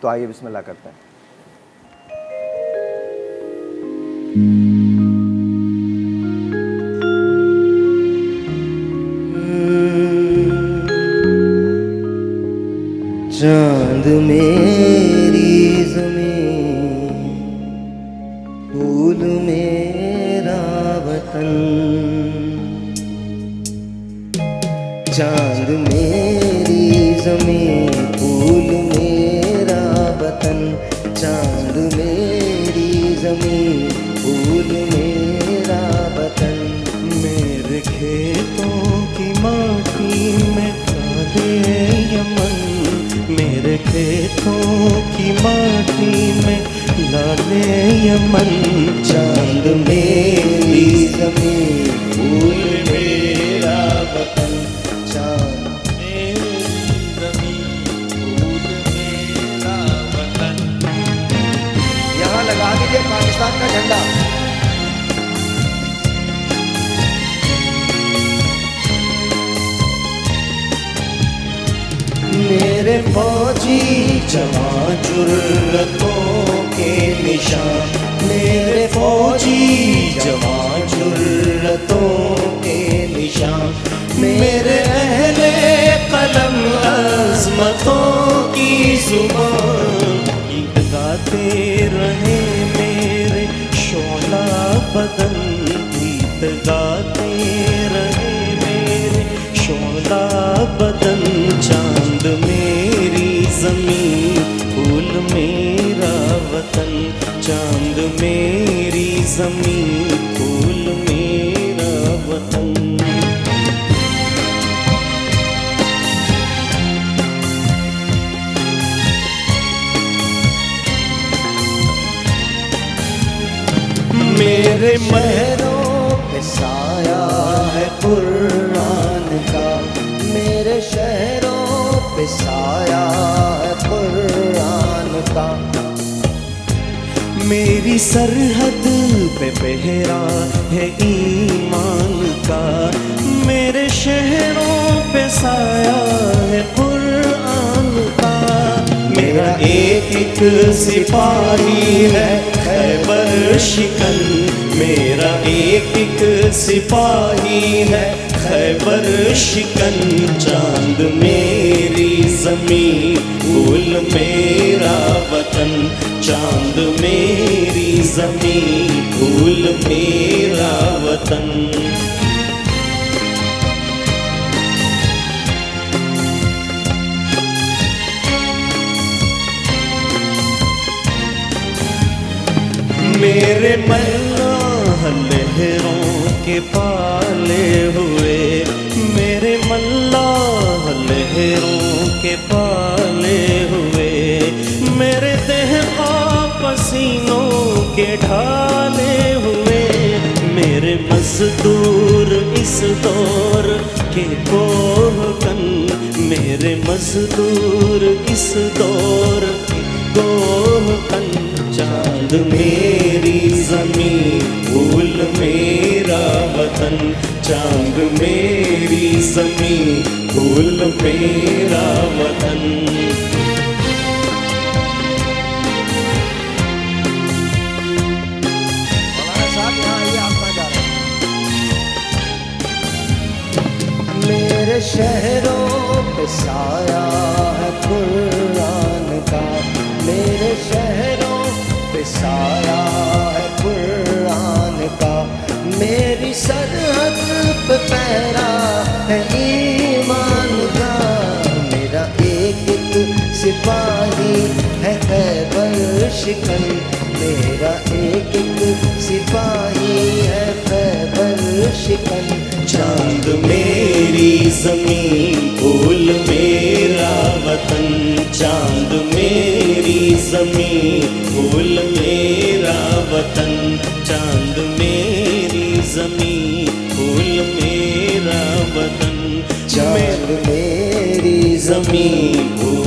तो आइए बिस्मिल्लाह करते हैं। चांद मेरी ज़मीन, फूल मेरा वतन। चांद मेरी ज़मीन, फूल मेरा वतन। चांद मेरी ज़मीन, फूल मेरा वतन। मेरे खेतों की माटी में काले यमन, मेरे खेतों की माटी में लाले यमन। चांद मेरी ज़मीन, फूल मेरा वतन। चांद मेरी ज़मीन, फूल मेरा वतन। यहाँ लगा दीजिए पाकिस्तान का झंडा। मेरे फौजी जवान जुर्रतों के निशान। मेरे फौजी जवान जुर्रतों के निशान। मेरे अहले कलम अज़मतों की ज़ुबान। गीत गाते रहे मेरे शोला बदन, गीत गाते रहे मेरे शोला बदन। चांद मेरी ज़मीन, फूल मेरा वतन। चांद मेरी ज़मीन, फूल मेरा वतन। मेरे महरों पे साया है कुरान का। मेरे शहरों पे साया है कुरान का। मेरी सरहद पे पहरा है ईमान का। मेरे शहरों पे साया है कुरान का। मेरा एक एक सिपाही है खैबर शिकन। मेरा एक एक सिपाही है खैबर शिकन। चांद मेरी ज़मीन, फूल मेरा वतन। चांद मेरी ज़मीन, फूल मेरा वतन। मेरे मल्लाह लहरों के पाले हुए। मेरे मल्लाह लहरों के पाले हुए। मेरे देह का पसीनों के ढाले हुए। मेरे मजदूर इस दौर के कोहकन। मेरे मजदूर इस दौर के कोहकन। चांद मेरी ज़मीन, फूल मेरा वतन। चांद मेरी ज़मीन, फूल मेरा वतन। मौलाना साहब यहाँ आइए, आप कहाँ जा रहे हैं? मेरे शहरों पे साया है कुरान का। मेरे शहरों पे साया है कुरान का। मेरी सरहद पे पहरा है ईमान का। मेरा एक एक सिपाही है खैबर शिकन। मेरा एक एक सिपाही है खैबर शिकन। चांद मेरी ज़मीन, फूल मेरा वतन। चांद मेरी ज़मीन, फूल मेरा वतन। चांद मेरी ज़मीन, फूल मेरा वतन। चांद मेरी ज़मीन, फूल